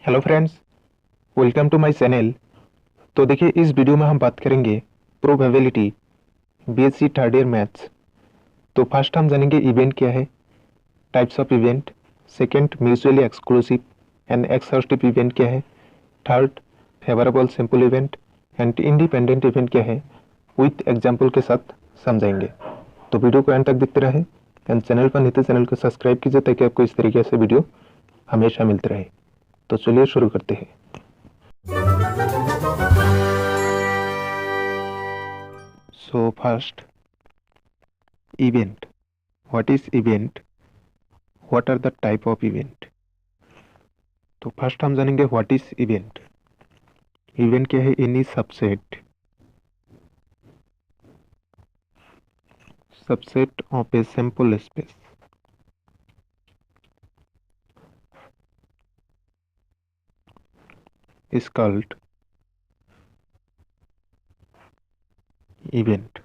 Hello friends, welcome to my channel. तो देखिए, इस वीडियो में हम बात करेंगे probability BSc third year maths. तो फर्स्ट हम जानेंगे इवेंट क्या है, types of event. Second, mutually exclusive and exhaustive event क्या है। Third, favourable simple event and independent event क्या है, विथ एग्जाम्पल के साथ समझाएंगे। तो वीडियो को एंड तक देखते रहे एंड चैनल पर नहीं तो चैनल को सब्सक्राइब कीजिए ताकि आपको इस तरीके से वीडियो हमेशा मिलते रहे। तो चलिए शुरू करते हैं। So first, event. What is event? What are the type of event? तो फर्स्ट हम जानेंगे व्हाट इज इवेंट। इवेंट क्या है? Any subset of a sample space is called event.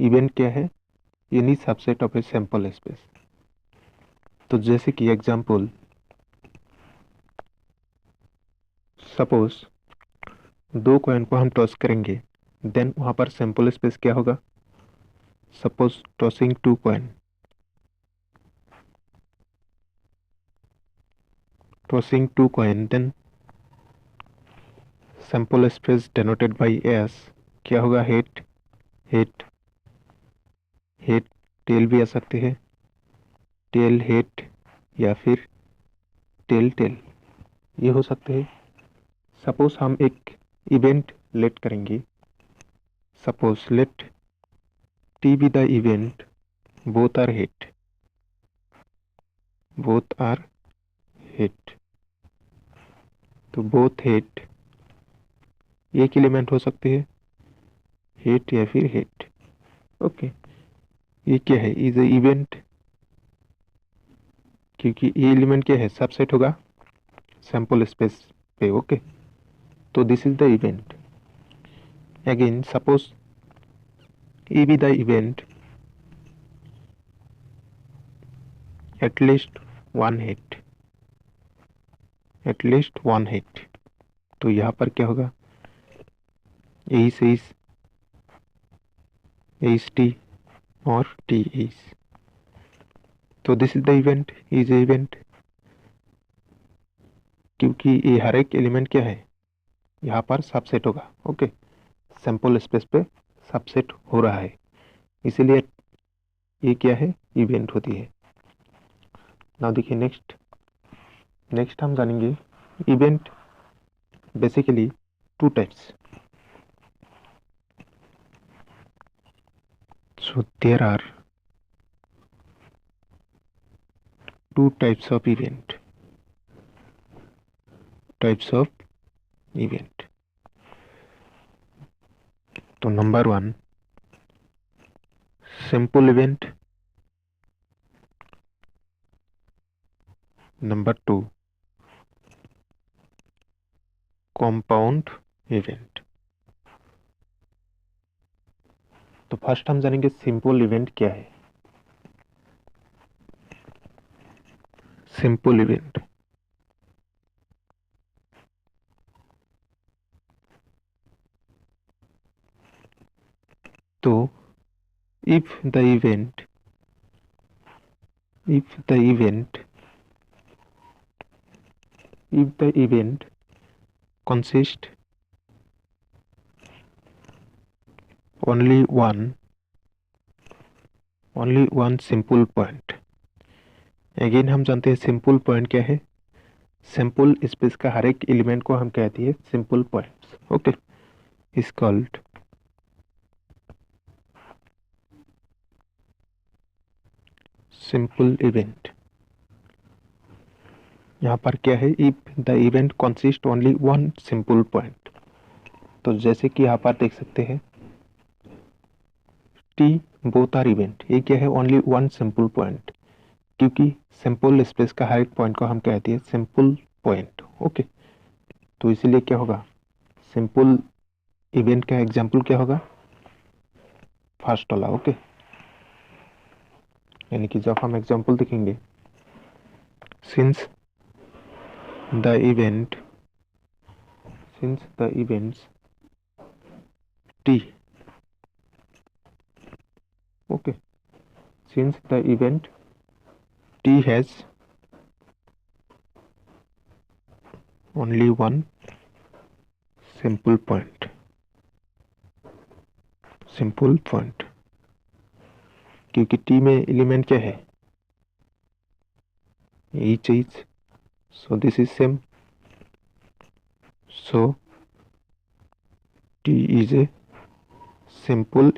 Event क्या है? Any subset of a sample space. तो जैसे कि एग्जांपल, सपोज दो कॉइन को हम टॉस करेंगे, देन वहां पर सैंपल स्पेस क्या होगा? Suppose tossing two coin, then sample space denoted by S क्या होगा? हेड, हेड, हेड, टेल भी आ सकते हैं, टेल हेड या फिर टेल टेल, ये हो सकते हैं। सपोज हम एक इवेंट लेट करेंगे, suppose let T B the event both are hit, both are hit. तो बोथ हिट एक एलिमेंट हो सकते हैं, हिट या फिर हिट। ओके, ये क्या है? इज ए इवेंट, क्योंकि ये एलिमेंट क्या है? सबसेट होगा सैंपल स्पेस पे। ओके, तो this is the event. Again suppose A B the event at least one hit, at least one hit। तो यहाँ पर क्या होगा? एस टी और टी एस। तो this is the event, is a event, क्योंकि ये हर एक एलिमेंट क्या है? यहाँ पर सबसेट होगा। ओके, सैंपल स्पेस पे सबसेट हो रहा है, इसीलिए ये क्या है? इवेंट होती है। नाउ देखिए, नेक्स्ट हम जानेंगे event basically two types. So there are two types of event. तो number one, simple event. Number two, compound event. तो फर्स्ट हम जानेंगे सिंपल इवेंट क्या है। सिंपल इवेंट, तो if the event consist only one simple point। Again हम जानते हैं सिंपल पॉइंट क्या है? सिंपल स्पेस का हर एक एलिमेंट को हम कहते हैं simple points. Okay, is called simple event. यहाँ पर क्या है? If the event consist only one simple point. तो जैसे कि यहाँ पर देख सकते हैं, टी बोथ आर इवेंट, ये क्या है? ओनली वन सिंपल पॉइंट, क्योंकि सिंपल स्पेस का हर एक पॉइंट को हम कहते हैं सिंपल पॉइंट। ओके, तो इसीलिए क्या होगा? सिंपल इवेंट का एग्जाम्पल क्या होगा? फर्स्ट वाला। ओके, यानी कि जब हम एग्जाम्पल देखेंगे, since the event, since the events t, okay, since the event t has only one simple point, क्योंकि t में एलिमेंट क्या है, यही चीज, so this is same, so t is a simple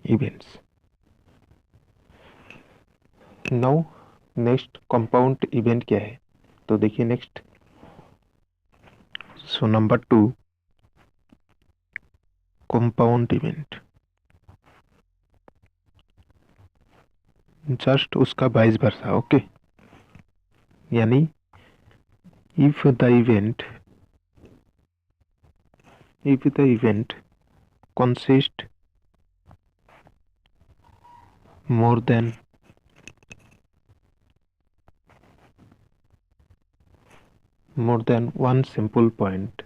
events. Now next compound event क्या है, तो देखिए next, so number 2 compound event, just उसका वाइस वर्सा, ओके, यानी if the event consist more than one simple point,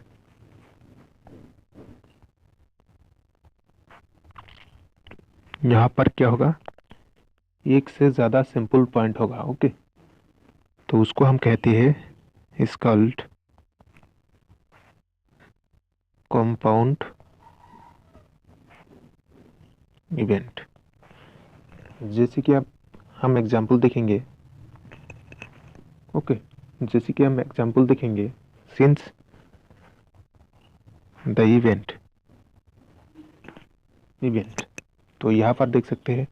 यहाँ पर क्या होगा, एक से ज्यादा सिंपल पॉइंट होगा, ओके, तो उसको हम कहते हैं इज कॉल्ड कंपाउंड इवेंट। जैसे कि अब हम एग्जाम्पल देखेंगे, ओके, जैसे कि हम एग्जाम्पल देखेंगे, सिंस द इवेंट, तो यहाँ पर देख सकते हैं,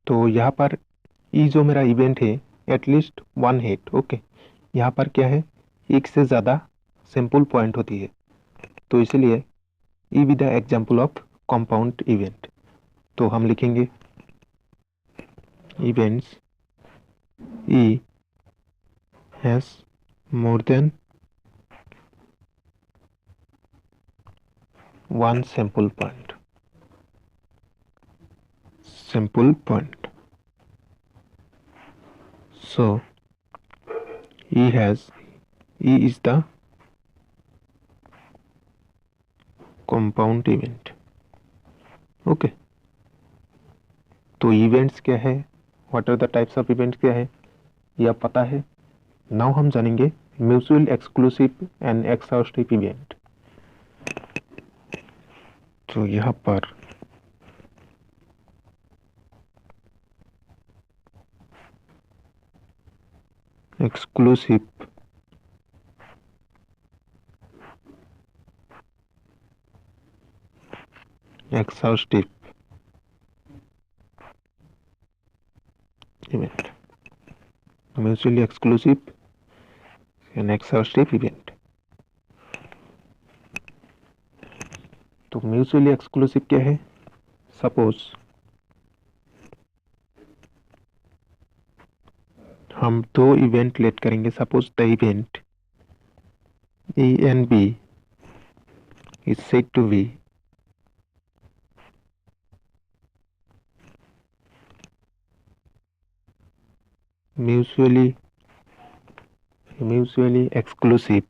तो यहाँ पर ये जो मेरा इवेंट है एटलीस्ट वन हेड, ओके, यहाँ पर क्या है, एक से ज़्यादा सिंपल पॉइंट होती है, तो इसलिए E with the example of compound event, तो हम लिखेंगे events E has more than one simple point, so E is the compound event, okay, तो इवेंट्स क्या है, what are the types of events क्या है, यह पता है। नाउ हम जानेंगे mutual exclusive and exhaustive event. तो यहाँ पर exclusive exhaustive event, mutually exclusive and exhaustive event. तो म्यूचुअली एक्सक्लूसिव क्या है, सपोज हम दो इवेंट लेट करेंगे, suppose the event A and B is said to be mutually exclusive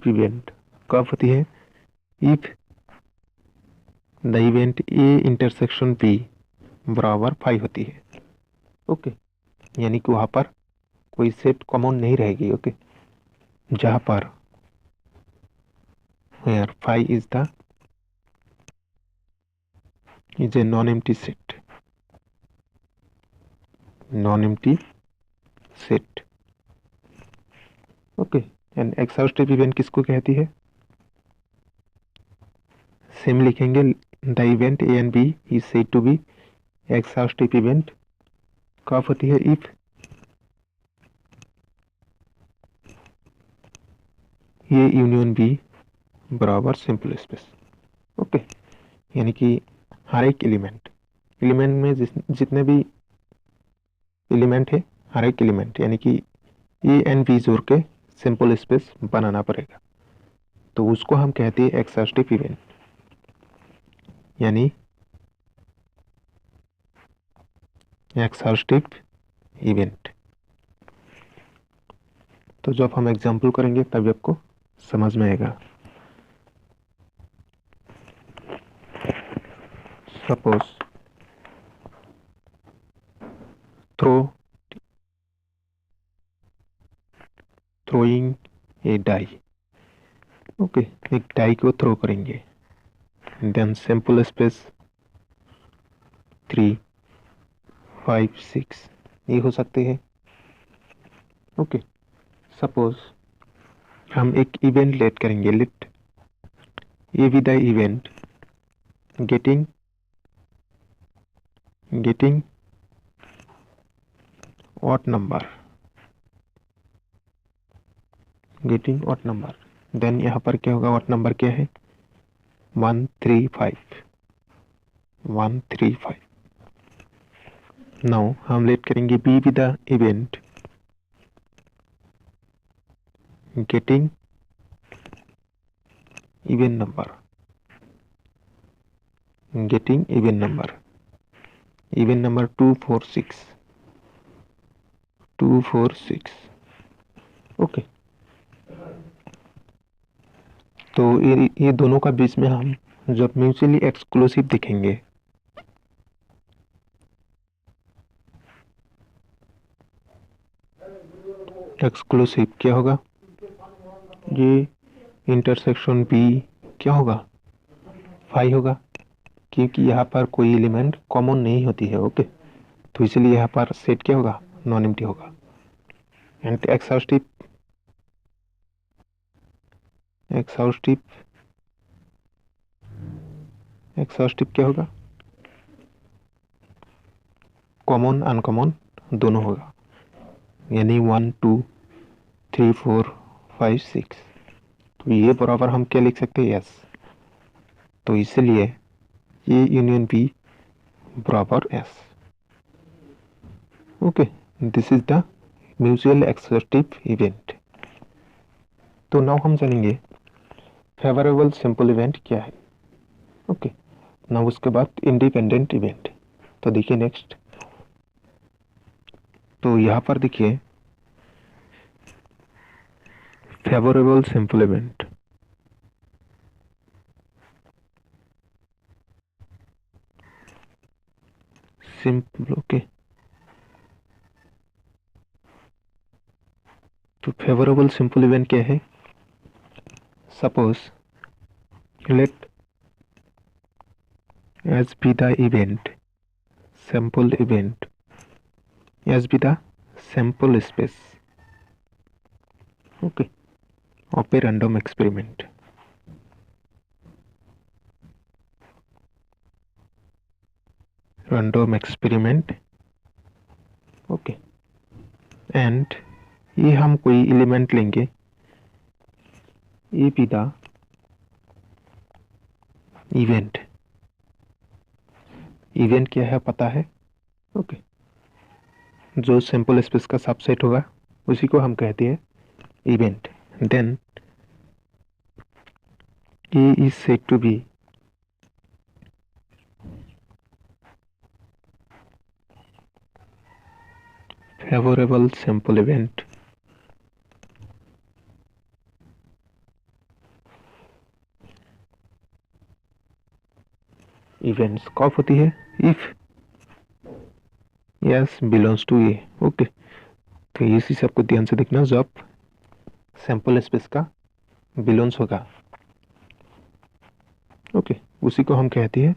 event कब होती है, if the event A intersection B बराबर 5 होती है, ओके, यानी कि वहां पर कोई सेट कॉमन नहीं रहेगी, ओके, जहां पर where 5 is a non-empty set, okay, and exhaustive event किसको कहती है, सेम लिखेंगे, the event A and B is said to be exhaustive event कब होती है, इफ ये यूनियन बी बराबर सिंपल स्पेस, ओके, यानी कि हर एक एलिमेंट में जितने भी एलिमेंट है, हर एक एलिमेंट यानी कि ए एंड बी जोड़ के सिंपल स्पेस बनाना पड़ेगा, तो उसको हम कहते हैं एक्सहाउस्टिव इवेंट, यानी एक्सहाउस्टिव इवेंट। तो जब हम एग्जाम्पल करेंगे तभी आपको समझ में आएगा। Suppose throwing a die. Okay, एक डाई को थ्रो करेंगे, देन सैंपल स्पेस 3, 5, 6 ये हो सकते हैं। ओके, सपोज हम एक इवेंट लेट करेंगे, let A B the event getting odd number, then यहाँ पर क्या होगा, ऑड नंबर क्या है 135। नाउ हम लेट करेंगे B B the event getting even number, even number 246। Okay, तो ये दोनों का बीच में हम जब म्यूचुअली एक्सक्लूसिव दिखेंगे, एक्सक्लूसिव क्या होगा, ये इंटरसेक्शन बी क्या होगा 5 होगा, क्योंकि यहाँ पर कोई एलिमेंट कॉमन नहीं होती है। ओके, तो इसलिए यहाँ पर सेट क्या होगा, नॉन एम्प्टी होगा। एंड एक्सहाउस्टिव क्या होगा, कॉमन अनकॉमन दोनों होगा, यानी 1 2 3 4 5 6। तो ये बराबर हम क्या लिख सकते हैं, यस। तो इसलिए ये यूनियन बी बराबर S. Okay, this is the mutual exhaustive event. तो नाउ हम जानेंगे फेवरेबल सिंपल इवेंट क्या है। ओके, नाउ उसके बाद इंडिपेंडेंट इवेंट। तो देखिए नेक्स्ट, तो यहाँ पर देखिए favourable simple event, simple. Okay, तो फेवरेबल सिंपल इवेंट क्या है, suppose let S B the event sample event as be the sample space, okay, of a random experiment. Okay, and ये हम कोई एलिमेंट लेंगे, ये भी द इवेंट क्या है पता है। ओके, जो सैंपल स्पेस का सबसेट होगा उसी को हम कहते हैं event. Then A is said to be favourable sample event events कब होती है, if yes belongs to A. Okay, तो ये चीज आपको ध्यान से देखना, जब सैंपल स्पेस का बिलोंग्स होगा, ओके, उसी को हम कहते हैं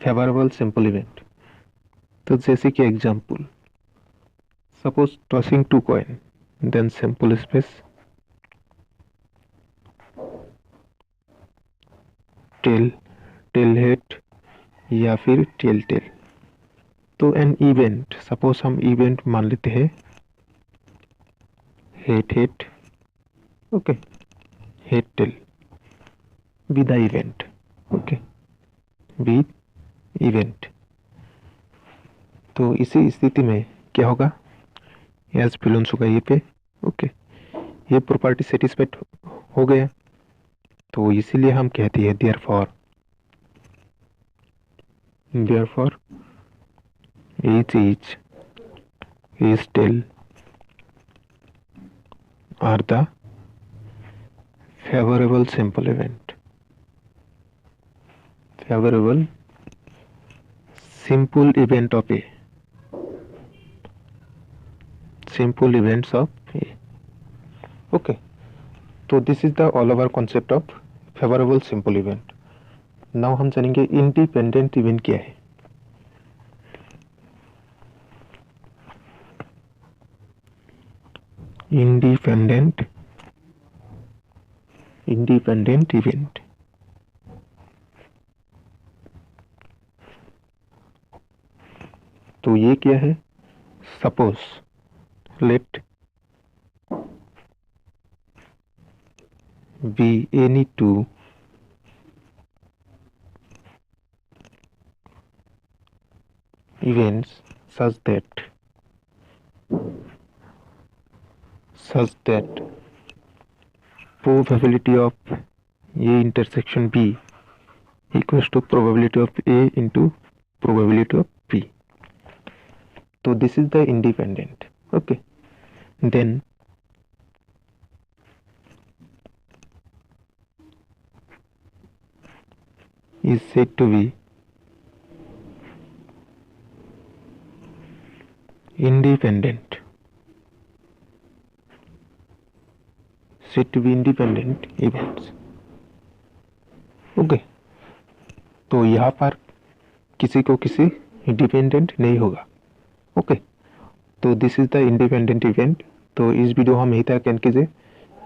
फेवरेबल सिंपल इवेंट। तो जैसे कि example, suppose tossing 2 coin, then sample space tail head या फिर टेल। तो एन इवेंट, सपोज हम इवेंट मान लेते हैं head, okay, head tail with event, okay, with event. तो इसी स्थिति में क्या होगा, एज बिलोंग्स होगा ये पे। ओके, ये प्रॉपर्टी सेटिस्फाइड हो गया, तो इसीलिए हम कहते हैं therefore which is still are the favorable simple event. Favorable simple event of A. Simple events of A. Okay. तो this is the all over concept of favourable simple event. Now हम जानेंगे इंडिपेंडेंट इवेंट क्या है. Independent event. तो ये क्या है. Suppose let be any two events such that probability of A intersection B equals to probability of A into probability of B. So this is the independent. Okay, then is said to be independent. Said to be independent events. Okay, तो यहाँ पर किसी को किसी dependent नहीं होगा. Okay, तो this is the independent event. तो इस वीडियो हम यहीं तक एंड कीजिए.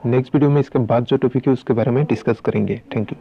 नेक्स्ट वीडियो में इसके बाद जो टॉपिक है उसके बारे में डिस्कस करेंगे. Thank you.